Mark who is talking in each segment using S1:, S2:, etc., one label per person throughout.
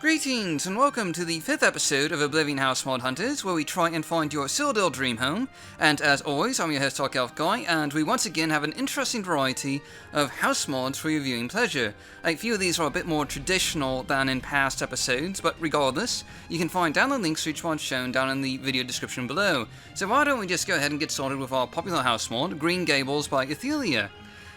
S1: Greetings and welcome to the 5th episode of Oblivion House Mod Hunters, where we try and find your Citadel dream home. And as always, I'm your host Dark Elf Guy, and we once again have an interesting variety of house mods for your viewing pleasure. A few of these are a bit more traditional than in past episodes, but regardless, you can find download links for each one shown down in the video description below. So why don't we just go ahead and get started with our popular house mod, Green Gables by Ithlia.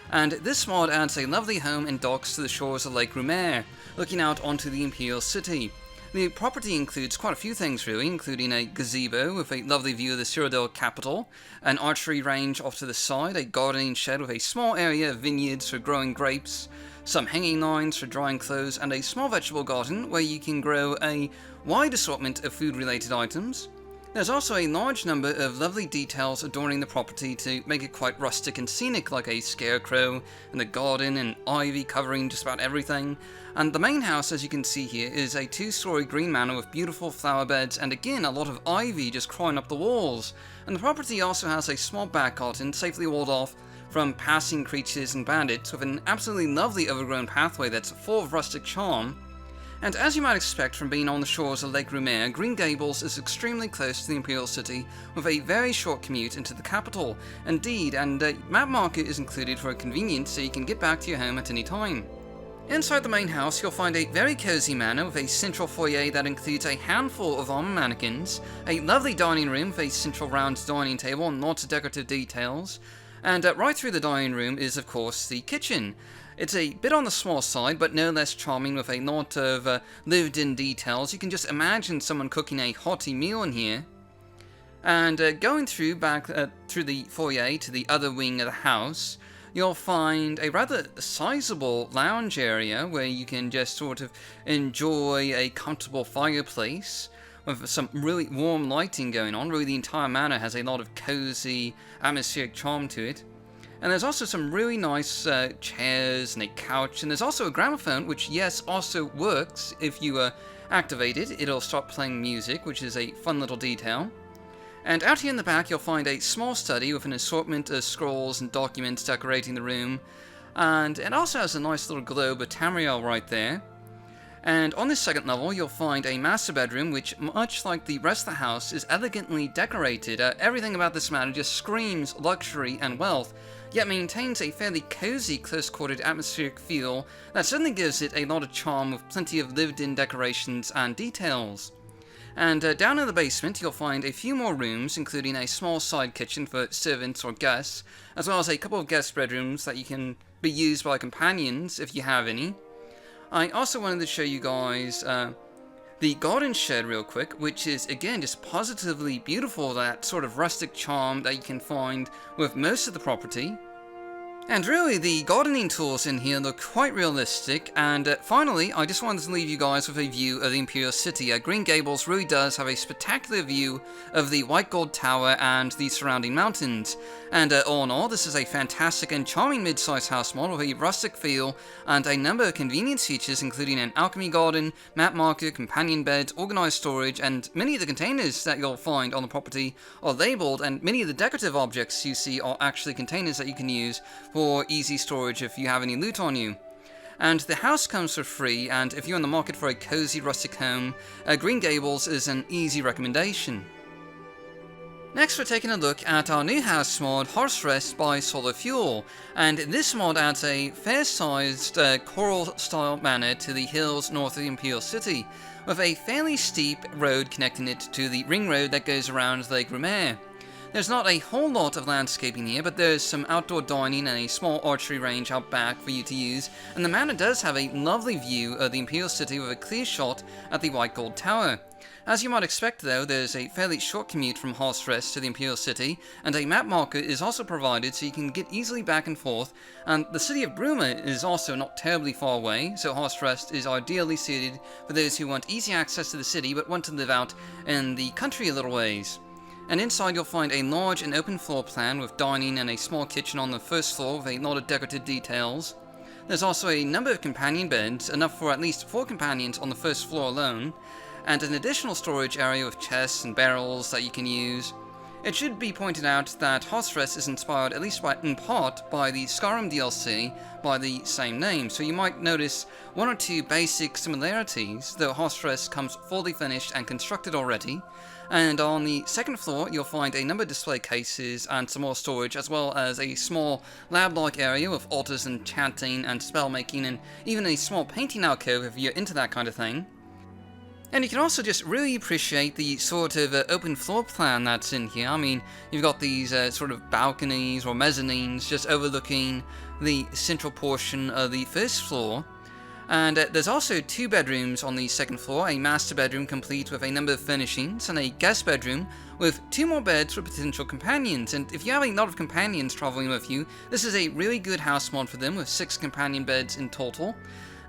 S1: And this mod adds a lovely home and docks to the shores of Lake Rumer, looking out onto the Imperial City. The property includes quite a few things really, including a gazebo with a lovely view of the Citadel capital, an archery range off to the side, a gardening shed with a small area of vineyards for growing grapes, some hanging lines for drying clothes, and a small vegetable garden where you can grow a wide assortment of food-related items. There's also a large number of lovely details adorning the property to make it quite rustic and scenic, like a scarecrow and a garden and ivy covering just about everything. And the main house, as you can see here, is a 2-story green manor with beautiful flower beds and again a lot of ivy just crawling up the walls. And the property also has a small back garden safely walled off from passing creatures and bandits with an absolutely lovely overgrown pathway that's full of rustic charm. And as you might expect from being on the shores of Lake Rumer, Green Gables is extremely close to the Imperial City, with a very short commute into the capital. Indeed, and a map marker is included for convenience so you can get back to your home at any time. Inside the main house, you'll find a very cozy manor with a central foyer that includes a handful of armor mannequins, a lovely dining room with a central round dining table and lots of decorative details, and right through the dining room is, of course, the kitchen. It's a bit on the small side, but no less charming with a lot of lived-in details. You can just imagine someone cooking a hearty meal in here. And going through back through the foyer to the other wing of the house, you'll find a rather sizable lounge area where you can just sort of enjoy a comfortable fireplace with some really warm lighting going on. Really, the entire manor has a lot of cozy atmospheric charm to it. And there's also some really nice chairs and a couch, and there's also a gramophone, which, yes, also works. If you activate it, it'll start playing music, which is a fun little detail. And out here in the back, you'll find a small study with an assortment of scrolls and documents decorating the room, and it also has a nice little globe of Tamriel right there. And on this second level, you'll find a master bedroom, which, much like the rest of the house, is elegantly decorated. Everything about this manor just screams luxury and wealth, yet maintains a fairly cozy, close-quartered atmospheric feel that certainly gives it a lot of charm with plenty of lived-in decorations and details. And down in the basement, you'll find a few more rooms, including a small side kitchen for servants or guests, as well as a couple of guest bedrooms that you can be used by companions if you have any. I also wanted to show you guys the garden shed real quick, which is, again, just positively beautiful, that sort of rustic charm that you can find with most of the property. And really, the gardening tools in here look quite realistic, and finally, I just wanted to leave you guys with a view of the Imperial City. Green Gables really does have a spectacular view of the White Gold Tower and the surrounding mountains. And all in all, this is a fantastic and charming mid-sized house mod with a rustic feel and a number of convenience features, including an alchemy garden, map marker, companion beds, organized storage, and many of the containers that you'll find on the property are labeled, and many of the decorative objects you see are actually containers that you can use for easy storage if you have any loot on you. And the house comes for free, and if you're in the market for a cozy rustic home, Green Gables is an easy recommendation. Next, we're taking a look at our new house mod, Hearth by Solarfuel, and this mod adds a fair-sized coral-style manor to the hills north of the Imperial City, with a fairly steep road connecting it to the ring road that goes around Lake Rumer. There's not a whole lot of landscaping here, but there's some outdoor dining and a small archery range out back for you to use, and the manor does have a lovely view of the Imperial City with a clear shot at the White Gold Tower. As you might expect though, there's a fairly short commute from Hearth to the Imperial City, and a map marker is also provided so you can get easily back and forth, and the city of Bruma is also not terribly far away, so Hearth is ideally suited for those who want easy access to the city but want to live out in the country a little ways. And inside you'll find a large and open floor plan with dining and a small kitchen on the first floor with a lot of decorative details. There's also a number of companion beds, enough for at least 4 companions on the first floor alone, and an additional storage area with chests and barrels that you can use. It should be pointed out that Hearth is inspired, at least in part, by the Skyrim DLC by the same name, so you might notice one or two basic similarities, though Hearth comes fully finished and constructed already. And on the second floor, you'll find a number of display cases and some more storage, as well as a small lab-like area with altars and chanting and spell-making, and even a small painting alcove if you're into that kind of thing. And you can also just really appreciate the sort of open floor plan that's in here. I mean, you've got these sort of balconies or mezzanines just overlooking the central portion of the first floor. And there's also 2 bedrooms on the second floor, a master bedroom complete with a number of furnishings, and a guest bedroom with 2 more beds for potential companions. And if you have a lot of companions traveling with you, this is a really good house mod for them, with 6 companion beds in total.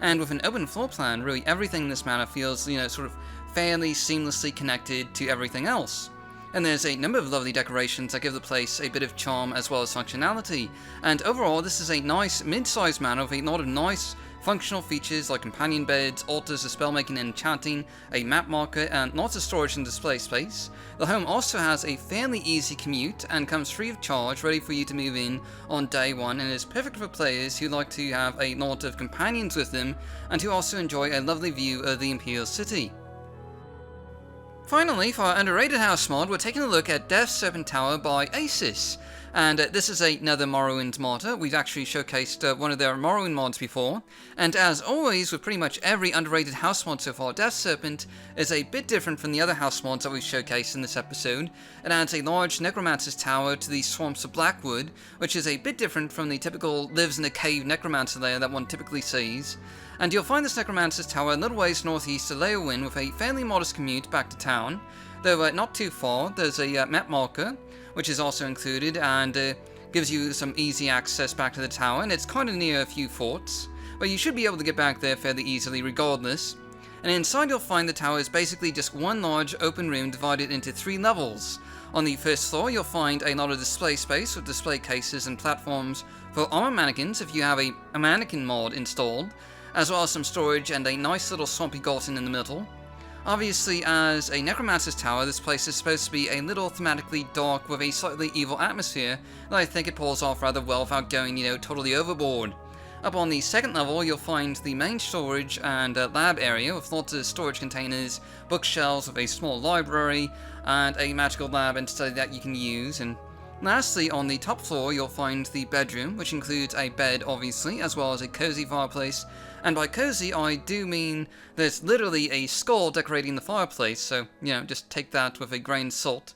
S1: And with an open floor plan, really everything in this manor feels, sort of fairly seamlessly connected to everything else. And there's a number of lovely decorations that give the place a bit of charm as well as functionality. And overall, this is a nice mid-sized manor with a lot of nice functional features like companion beds, altars for spellmaking and enchanting, a map marker, and lots of storage and display space. The home also has a fairly easy commute and comes free of charge, ready for you to move in on day 1, and is perfect for players who like to have a lot of companions with them and who also enjoy a lovely view of the Imperial City. Finally, for our underrated house mod, we're taking a look at Death's Serpent Tower by Aisis. And this is another Morrowind modder. We've actually showcased one of their Morrowind mods before. And as always, with pretty much every underrated house mod so far, Death's Serpent is a bit different from the other house mods that we've showcased in this episode. It adds a large necromancer's tower to the swamps of Blackwood, which is a bit different from the typical lives in a cave necromancer lair that one typically sees. And you'll find this necromancer's tower a little ways northeast of Leowyn with a fairly modest commute back to town. Though not too far, there's a map marker, which is also included, and gives you some easy access back to the tower, and it's kind of near a few forts, but you should be able to get back there fairly easily regardless. And inside you'll find the tower is basically just one large open room divided into 3 levels. On the first floor you'll find a lot of display space with display cases and platforms for armor mannequins if you have a mannequin mod installed, as well as some storage and a nice little swampy garden in the middle. Obviously, as a necromancer's tower, this place is supposed to be a little thematically dark with a slightly evil atmosphere that I think it pulls off rather well without going, totally overboard. Up on the second level, you'll find the main storage and lab area with lots of storage containers, bookshelves with a small library, and a magical lab and study that you can use. And lastly, on the top floor, you'll find the bedroom, which includes a bed, obviously, as well as a cozy fireplace. And by cozy, I do mean there's literally a skull decorating the fireplace, so, just take that with a grain of salt.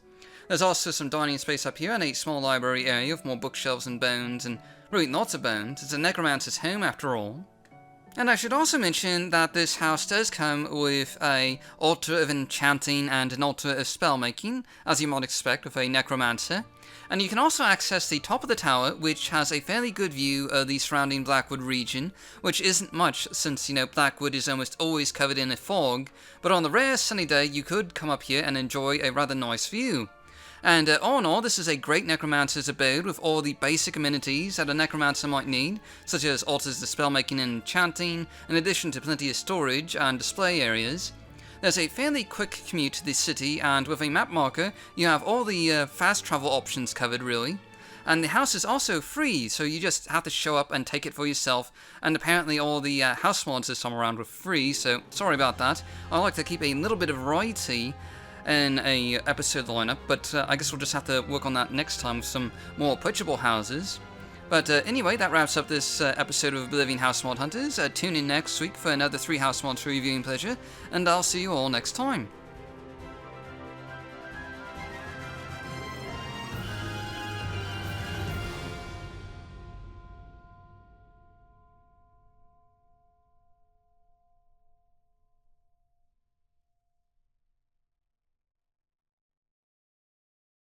S1: There's also some dining space up here and a small library area with more bookshelves and bones, and really lots of bones. It's a necromancer's home after all. And I should also mention that this house does come with a altar of enchanting and an altar of spellmaking, as you might expect with a necromancer. And you can also access the top of the tower, which has a fairly good view of the surrounding Blackwood region, which isn't much since, Blackwood is almost always covered in a fog, but on the rare sunny day you could come up here and enjoy a rather nice view. And all in all, this is a great necromancer's abode with all the basic amenities that a necromancer might need, such as altars for spellmaking and enchanting, in addition to plenty of storage and display areas. There's a fairly quick commute to the city, and with a map marker, you have all the fast travel options covered, really. And the house is also free, so you just have to show up and take it for yourself, and apparently all the house mods this time around were free, so sorry about that. I like to keep a little bit of variety in a episode lineup, but I guess we'll just have to work on that next time with some more approachable houses. But anyway, that wraps up this episode of Oblivion House Mod Hunters. Tune in next week for another 3 house mods for reviewing pleasure, and I'll see you all next time.